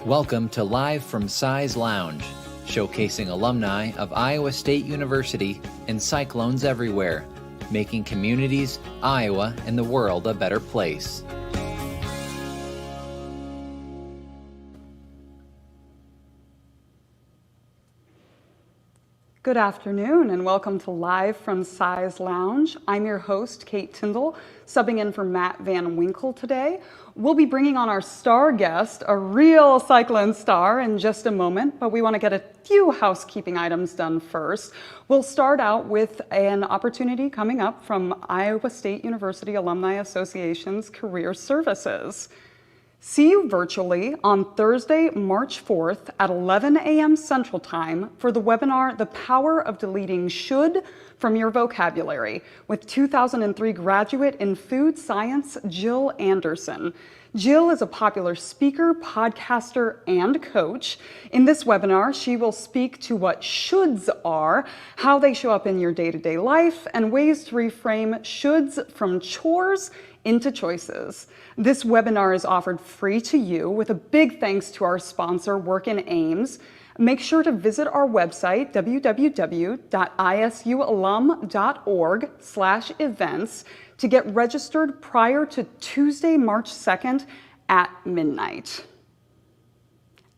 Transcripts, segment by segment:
Welcome to Live from Size Lounge, showcasing alumni of Iowa State University and Cyclones everywhere, making communities, Iowa, and the world a better place. Good afternoon and welcome to Live from Size Lounge. I'm your host, Kate Tyndall, subbing in for Matt Van Winkle today. We'll be bringing on our star guest, a real Cyclone star, in just a moment, but we want to get a few housekeeping items done first. We'll start out with an opportunity coming up from Iowa State University Alumni Association's Career Services. See you virtually on Thursday, March 4th at 11 a.m. Central Time for the webinar, The Power of Deleting Should from Your Vocabulary, with 2003 graduate in food science, Jill Anderson. Jill is a popular speaker, podcaster, and coach. In this webinar, she will speak to what shoulds are, how they show up in your day-to-day life, and ways to reframe shoulds from chores into choices. This webinar is offered free to you with a big thanks to our sponsor, Work in Ames. Make sure to visit our website, www.isualum.org/events, to get registered prior to Tuesday, March 2nd at midnight.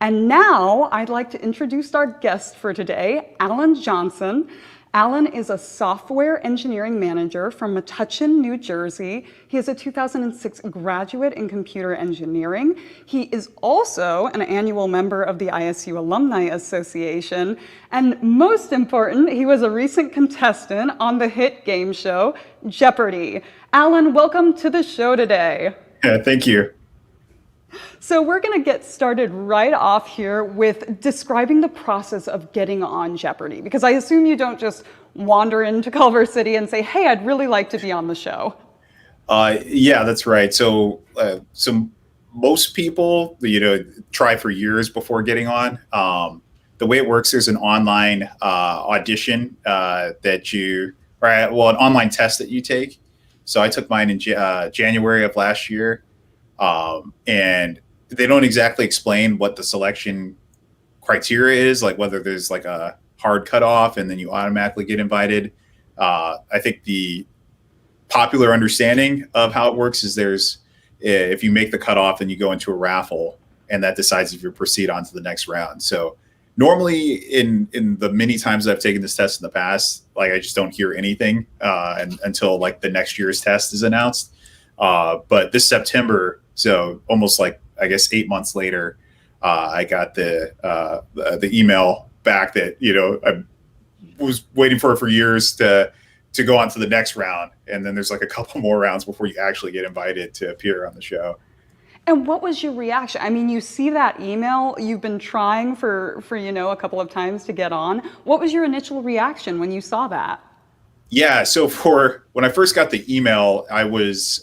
And now I'd like to introduce our guest for today, Alan Johnson. Alan is a software engineering manager from Metuchen, New Jersey. He is a 2006 graduate in computer engineering. He is also an annual member of the ISU Alumni Association. And most important, he was a recent contestant on the hit game show, Jeopardy! Alan, welcome to the show today. Yeah, thank you. So we're going to get started right off here with describing the process of getting on Jeopardy! Because I assume you don't just wander into Culver City and say, hey, I'd really like to be on the show. Yeah, that's right. So most people, try for years before getting on. The way it works, there's an online audition an online test that you take. So I took mine in January of last year. And they don't exactly explain what the selection criteria is, like whether there's like a hard cutoff and then you automatically get invited. I think the popular understanding of how it works is if you make the cutoff, then you go into a raffle and that decides if you proceed on to the next round. So normally in the many times I've taken this test in the past, like I just don't hear anything until like the next year's test is announced. But this September, so almost like, I guess 8 months later, I got the email back that, I was waiting for years to go on to the next round. And then there's like a couple more rounds before you actually get invited to appear on the show. And what was your reaction? I mean, you see that email, you've been trying for a couple of times to get on. What was your initial reaction when you saw that? Yeah, so when I first got the email, I was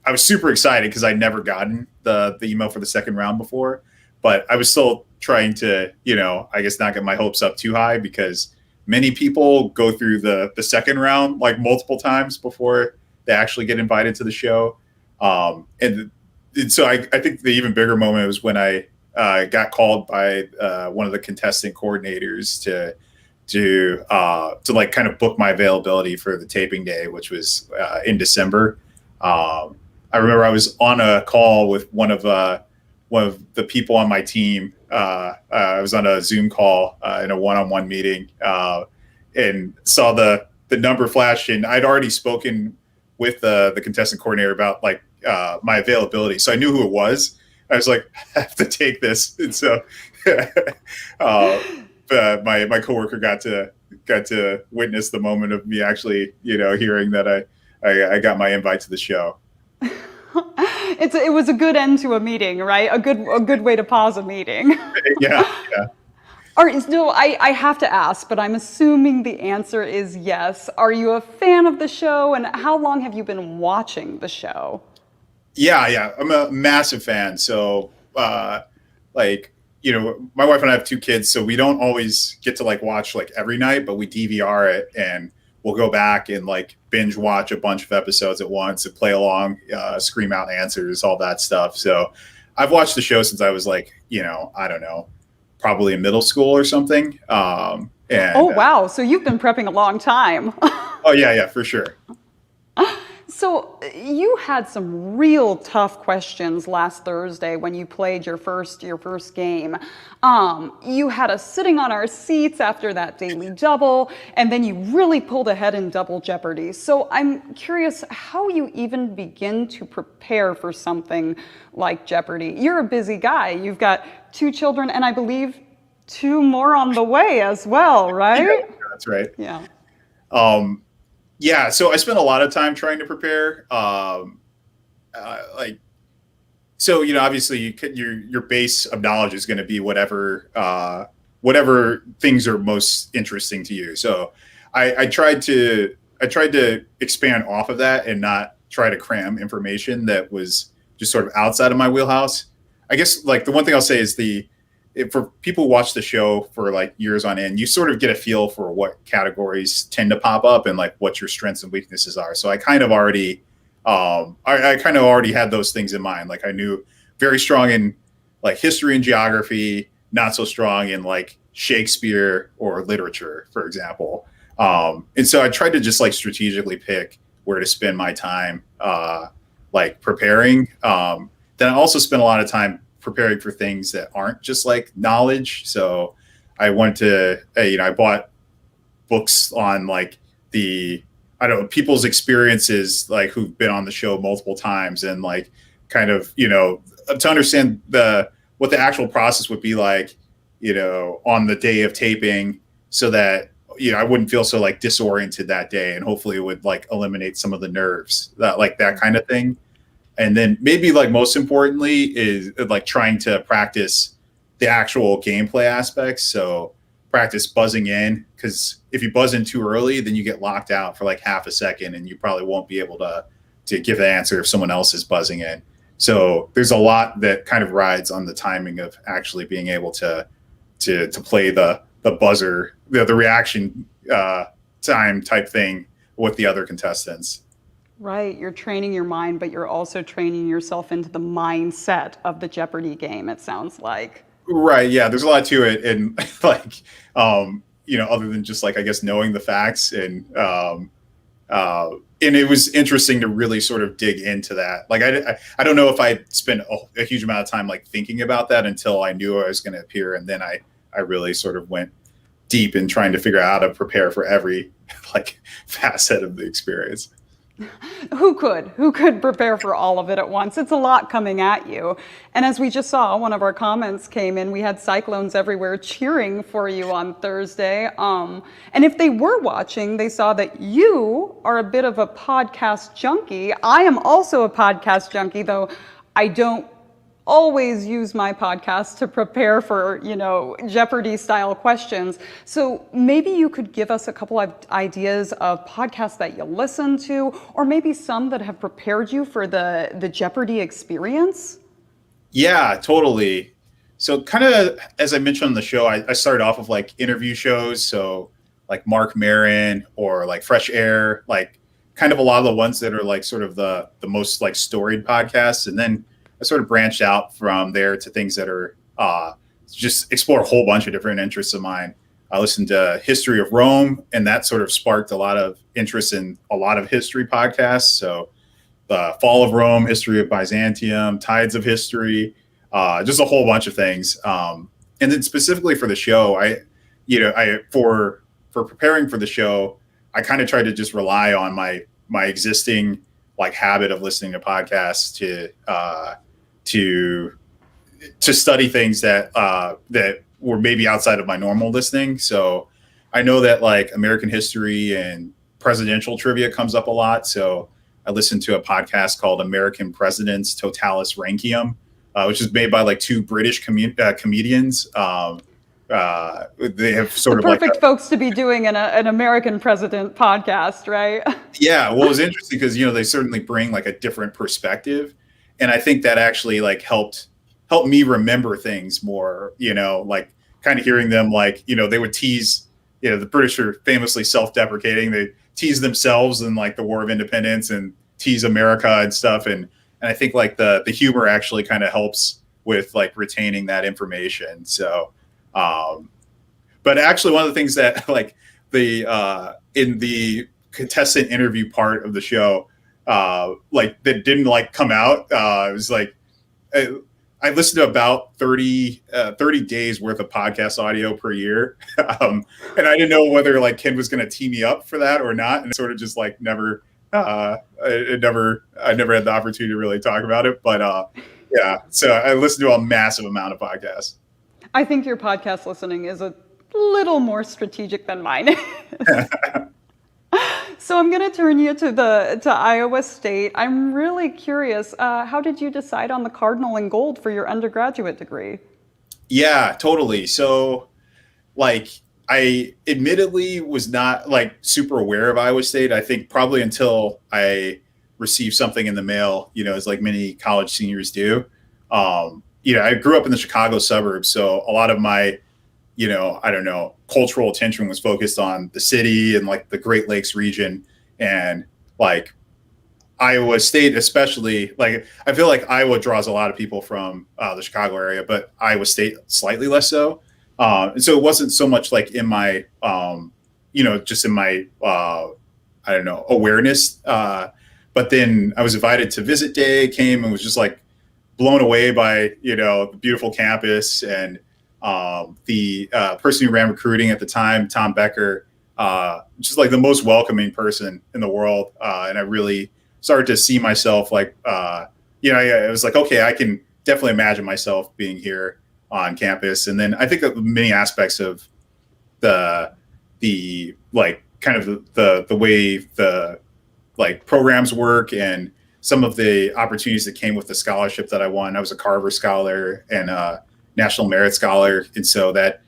I was super excited because I'd never gotten the email for the second round before, but I was still trying to, I guess not get my hopes up too high because many people go through the second round like multiple times before they actually get invited to the show. And so I think the even bigger moment was when I got called by one of the contestant coordinators to like kind of book my availability for the taping day, which was in December. I remember I was on a call with one of the people on my team. I was on a Zoom call in a one-on-one meeting and saw the number flash, and I'd already spoken with the contestant coordinator about like my availability, so I knew who it was. I was like, I have to take this, and so my coworker got to witness the moment of me actually, hearing that I got my invite to the show. It was a good end to a meeting, right? A good way to pause a meeting. Yeah. All right, so I have to ask, but I'm assuming the answer is yes. Are you a fan of the show, and how long have you been watching the show? Yeah, I'm a massive fan. So, my wife and I have two kids, so we don't always get to like watch like every night, but we DVR it and we'll go back and like binge watch a bunch of episodes at once and play along, scream out answers, all that stuff. So I've watched the show since I was like, I don't know, probably in middle school or something. Oh, wow. So you've been prepping a long time. Oh, yeah, for sure. So you had some real tough questions last Thursday when you played your first game. You had us sitting on our seats after that daily double, and then you really pulled ahead in Double Jeopardy. So I'm curious how you even begin to prepare for something like Jeopardy. You're a busy guy. You've got 2 children, and I believe 2 more on the way as well, right? Yeah, that's right. Yeah. Yeah, so I spent a lot of time trying to prepare. Obviously, your base of knowledge is going to be whatever things are most interesting to you. So I tried to expand off of that and not try to cram information that was just sort of outside of my wheelhouse. I guess like the one thing I'll say is for people who watch the show for like years on end, you sort of get a feel for what categories tend to pop up and like what your strengths and weaknesses are. So I kind of already, had those things in mind. Like I knew very strong in like history and geography, not so strong in like Shakespeare or literature, for example. And so I tried to just like strategically pick where to spend my time, like preparing. Then I also spent a lot of time preparing for things that aren't just like knowledge. So I went to, I bought books on like people's experiences, like who've been on the show multiple times and like kind of, to understand what the actual process would be like, on the day of taping so that, I wouldn't feel so like disoriented that day, and hopefully it would like eliminate some of the nerves, that kind of thing. And then maybe like most importantly is like trying to practice the actual gameplay aspects. So practice buzzing in, because if you buzz in too early, then you get locked out for like half a second and you probably won't be able to give the answer if someone else is buzzing in. So there's a lot that kind of rides on the timing of actually being able to play the buzzer, the reaction time type thing with the other contestants. Right, you're training your mind, but you're also training yourself into the mindset of the Jeopardy game, it sounds like. Right, yeah, there's a lot to it, and like, other than just like, I guess, knowing the facts, and it was interesting to really sort of dig into that. Like, I don't know if I spent a huge amount of time like thinking about that until I knew I was going to appear, and then I really sort of went deep in trying to figure out how to prepare for every like facet of the experience. Who could prepare for all of it at once? It's a lot coming at you. And as we just saw, one of our comments came in, we had cyclones everywhere cheering for you on Thursday. And if they were watching, they saw that you are a bit of a podcast junkie. I am also a podcast junkie, though I don't always use my podcast to prepare for, Jeopardy style questions. So maybe you could give us a couple of ideas of podcasts that you listen to, or maybe some that have prepared you for the Jeopardy experience? Yeah, totally. So kind of, as I mentioned on the show, I started off with like interview shows. So like Mark Maron or like Fresh Air, like kind of a lot of the ones that are like sort of the most like storied podcasts. And then I sort of branched out from there to things that are just explore a whole bunch of different interests of mine. I listened to History of Rome, and that sort of sparked a lot of interest in a lot of history podcasts. So the Fall of Rome, History of Byzantium, Tides of History, just a whole bunch of things. And then specifically for the show, for preparing for the show, I kind of tried to just rely on my existing like habit of listening to podcasts to study things that were maybe outside of my normal listening. So I know that like American history and presidential trivia comes up a lot. So I listened to a podcast called American Presidents Totalis Rankium, which is made by like 2 British comedians. They have sort of perfect like folks to be doing an American president podcast, right? Yeah, well, it was interesting because they certainly bring like a different perspective, and I think that actually like helped me remember things more. Like kind of hearing them, like they would tease. The British are famously self-deprecating. They tease themselves in like the War of Independence and tease America and stuff, and I think like the humor actually kind of helps with like retaining that information. So, but actually, one of the things that like the in the contestant interview part of the show, like that didn't like come out. It was like I listened to about 30 days worth of podcast audio per year, and I didn't know whether like Ken was going to tee me up for that or not, and sort of just like never. I never had the opportunity to really talk about it, but yeah. So I listened to a massive amount of podcasts. I think your podcast listening is a little more strategic than mine. So I'm going to turn you to Iowa State. I'm really curious. How did you decide on the Cardinal and Gold for your undergraduate degree? Yeah, totally. So, like, I admittedly was not like super aware of Iowa State. I think probably until I received something in the mail, as like many college seniors do. I grew up in the Chicago suburbs, so a lot of my I don't know, cultural attention was focused on the city and like the Great Lakes region, and like Iowa State, especially. Like, I feel like Iowa draws a lot of people from the Chicago area, but Iowa State slightly less so. And so it wasn't so much like in my, just in my, I don't know, awareness. But then I was invited to visit day, came and was just like blown away by, the beautiful campus, and the person who ran recruiting at the time, Tom Becker, just like the most welcoming person in the world. And I really started to see myself like, I was like, okay, I can definitely imagine myself being here on campus. And then I think that many aspects of the like kind of the way the like programs work, and some of the opportunities that came with the scholarship that I won. I was a Carver Scholar and a National Merit Scholar. And so that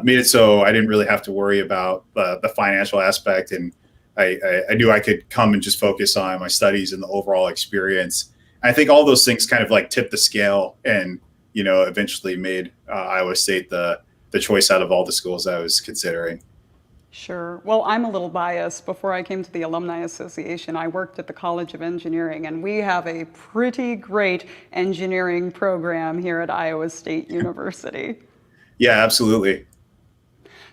made it so I didn't really have to worry about the financial aspect. And I knew I could come and just focus on my studies and the overall experience. I think all those things kind of like tipped the scale, and eventually made Iowa State the choice out of all the schools I was considering. Sure. Well, I'm a little biased. Before I came to the Alumni Association, I worked at the College of Engineering, and we have a pretty great engineering program here at Iowa State University. Yeah, absolutely.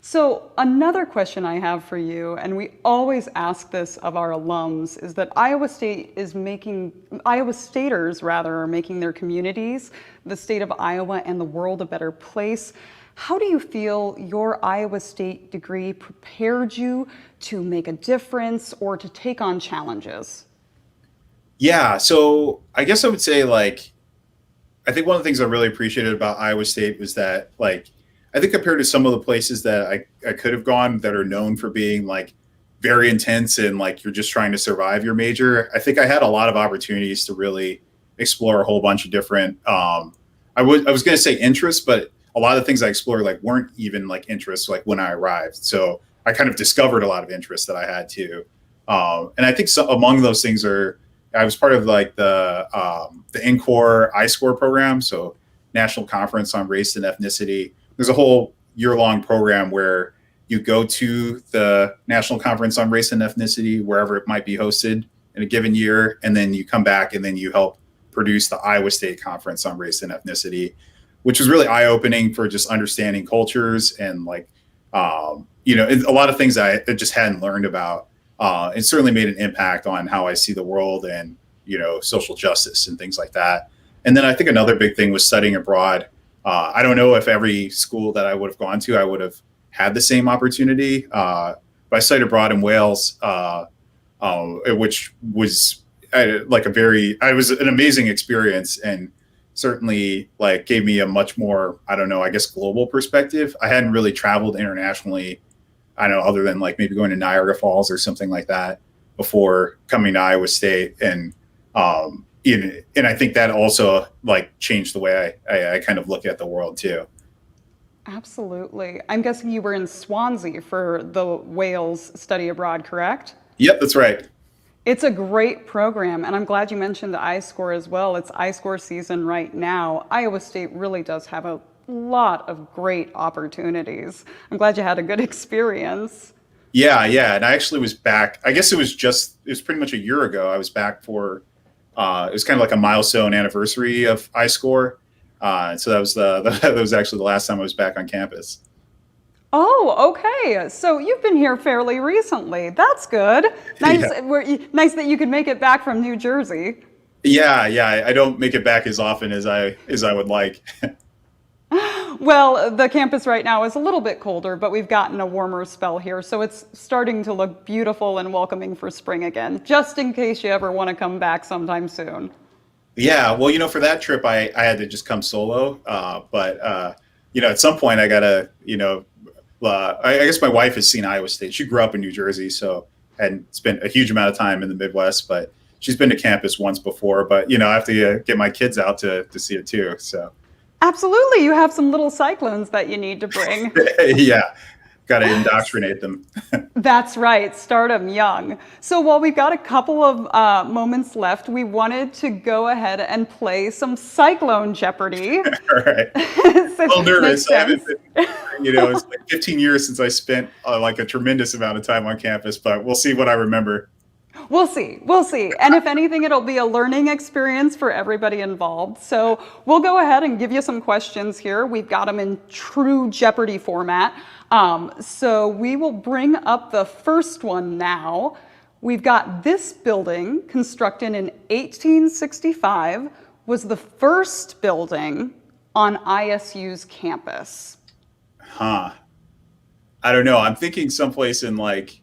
So another question I have for you, and we always ask this of our alums, is that Iowa Staters are making their communities, the state of Iowa, and the world a better place. How do you feel your Iowa State degree prepared you to make a difference or to take on challenges? Yeah, so I guess I would say like, I think one of the things I really appreciated about Iowa State was that like, I think compared to some of the places that I could have gone that are known for being like very intense and like you're just trying to survive your major, I think I had a lot of opportunities to really explore a whole bunch of different, I was going to say interests, but a lot of things I explored like weren't even like interests like when I arrived. So I kind of discovered a lot of interests that I had too. And I think among those things I was part of like the NCORE I-SCORE program. So National Conference on Race and Ethnicity. There's a whole year-long program where you go to the National Conference on Race and Ethnicity, wherever it might be hosted in a given year. And then you come back and then you help produce the Iowa State Conference on Race and Ethnicity, which was really eye-opening for just understanding cultures and like, a lot of things I just hadn't learned about. It certainly made an impact on how I see the world and, social justice and things like that. And then I think another big thing was studying abroad. I don't know if every school that I would have gone to, I would have had the same opportunity. But I studied abroad in Wales, which was it was an amazing experience, and certainly like gave me a much more, I don't know, I guess global perspective. I hadn't really traveled internationally, I don't know, other than like maybe going to Niagara Falls or something like that before coming to Iowa State. And I think that also like changed the way I kind of look at the world too. Absolutely. I'm guessing you were in Swansea for the Wales study abroad, correct? Yep, that's right. It's a great program, and I'm glad you mentioned the I-SCORE as well. It's I-SCORE season right now. Iowa State really does have a lot of great opportunities. I'm glad you had a good experience. Yeah. And I actually was back, I guess it was pretty much a year ago. I was back for, it was kind of like a milestone anniversary of I-SCORE. So that was that was actually the last time I was back on campus. Oh, okay. So you've been here fairly recently. That's good. Nice, Yeah. nice that you could make it back from New Jersey. Yeah, yeah. I don't make it back as often as I would like. Well, the campus right now is a little bit colder, but we've gotten a warmer spell here, so it's starting to look beautiful and welcoming for spring again, just in case you ever want to come back sometime soon. Yeah, well, for that trip, I had to just come solo. But at some point, I gotta, I guess my wife has seen Iowa State. She grew up in New Jersey, so hadn't spent a huge amount of time in the Midwest, but she's been to campus once before. But I have to get my kids out to see it too. So Absolutely, you have some little cyclones that you need to bring. yeah, got to indoctrinate them. That's right, start them young. So while we've got a couple of moments left, we wanted to go ahead and play some Cyclone Jeopardy. All right. So, A little nervous. makes I haven't sense. been, it's like 15 years since I spent like a tremendous amount of time on campus, but we'll see what I remember. We'll see. We'll see. And if anything, it'll be a learning experience for everybody involved. So we'll go ahead and give you some questions here. We've got them in true Jeopardy format. So we will bring up the first one now. We've got this building constructed in 1865 was the first building on ISU's campus. Huh. I don't know. I'm thinking someplace in like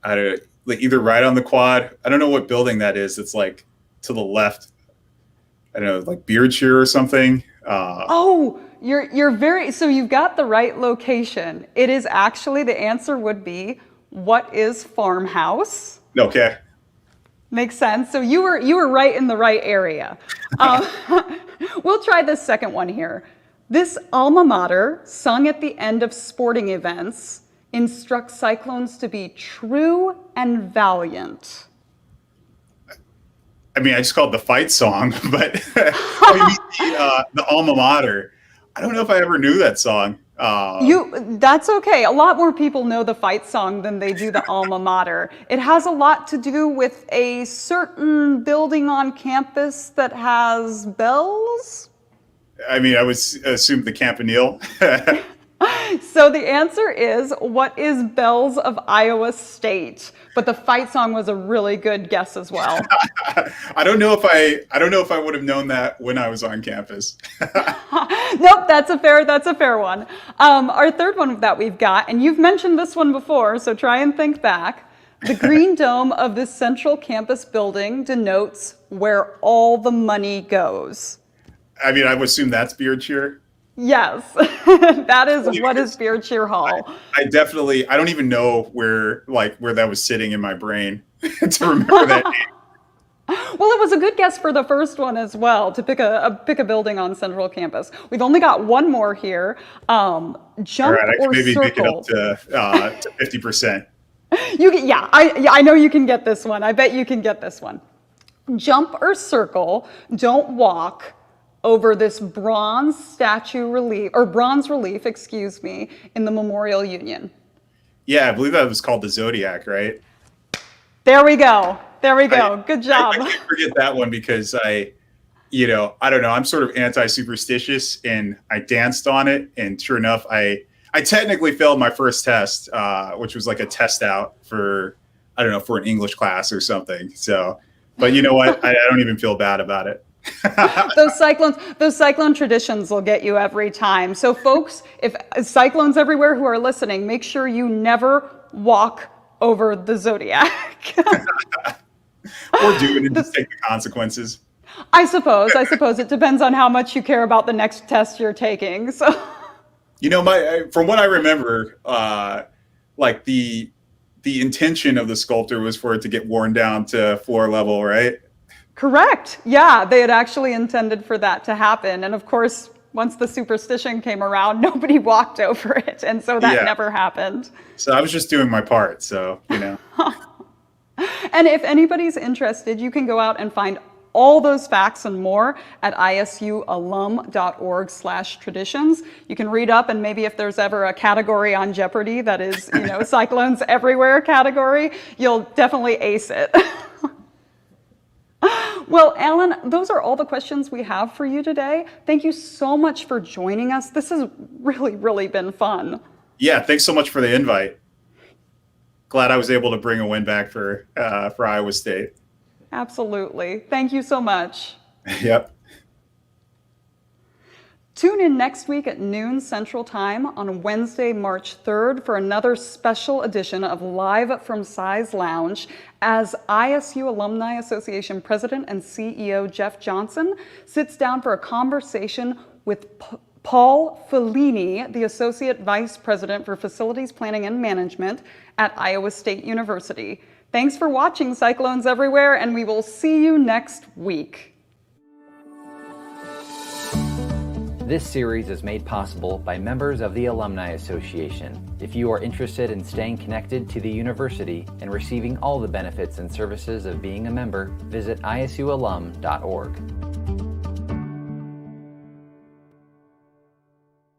either right on the quad. I don't know what building that is. It's like to the left. I don't know, like Beardshire or something. Oh, you're very, so you've got the right location. It is actually, the answer would be, what is farmhouse? Okay. Makes sense. So you were right in the right area. We'll try this second one here. This alma mater, sung at the end of sporting events, instructs Cyclones to be true and valiant. I mean, I just called it the fight song, but the alma mater. I don't know if I ever knew that song. That's okay. A lot more people know the fight song than they do the alma mater. It has a lot to do with a certain building on campus that has bells. I mean, I would assume the Campanile. So the answer is, what is Bells of Iowa State? But the fight song was a really good guess as well. I don't know if I would have known that when I was on campus. Nope, that's a fair one. Our third one that we've got, and you've mentioned this one before, so try and think back. The green dome of this central campus building denotes where all the money goes. I mean, I would assume that's Beardshire. Yes, that is what is Beardshire Hall. I don't even know where that was sitting in my brain to remember that name. Well, it was a good guess for the first one as well, to pick a building on Central Campus. We've only got one more here. Jump All right, I can or maybe circle. make it up to 50%. I know you can get this one. I bet you can get this one. Jump or circle, don't walk over this bronze relief, excuse me, in the Memorial Union. Yeah, I believe that was called the Zodiac, right? There we go. Good job. I can't forget that one because I don't know. I'm sort of anti-superstitious, and I danced on it, and sure enough, I technically failed my first test, which was like a test out for an English class or something. So, but you know what? I don't even feel bad about it. Those cyclone traditions will get you every time. So folks, if cyclones everywhere who are listening, make sure you never walk over the Zodiac. Or do it and just take the consequences. I suppose it depends on how much you care about the next test you're taking. So, from what I remember, like the intention of the sculptor was for it to get worn down to floor level, right? correct. Yeah, they had actually intended for that to happen. And of course, once the superstition came around, nobody walked over it. And so that never happened. So I was just doing my part. So, And if anybody's interested, you can go out and find all those facts and more at isualum.org/traditions. You can read up, and maybe if there's ever a category on Jeopardy that is, cyclones everywhere category, you'll definitely ace it. Well, Alan, those are all the questions we have for you today. Thank you so much for joining us. This has really been fun. Yeah, thanks so much for the invite. Glad I was able to bring a win back for Iowa State. Absolutely. Thank you so much. Yep. Tune in next week at noon Central Time on Wednesday, March 3rd for another special edition of Live from Size Lounge as ISU Alumni Association President and CEO Jeff Johnson sits down for a conversation with Paul Fellini, the Associate Vice President for Facilities Planning and Management at Iowa State University. Thanks for watching Cyclones Everywhere, and we will see you next week. This series is made possible by members of the Alumni Association. If you are interested in staying connected to the university and receiving all the benefits and services of being a member, visit isualum.org.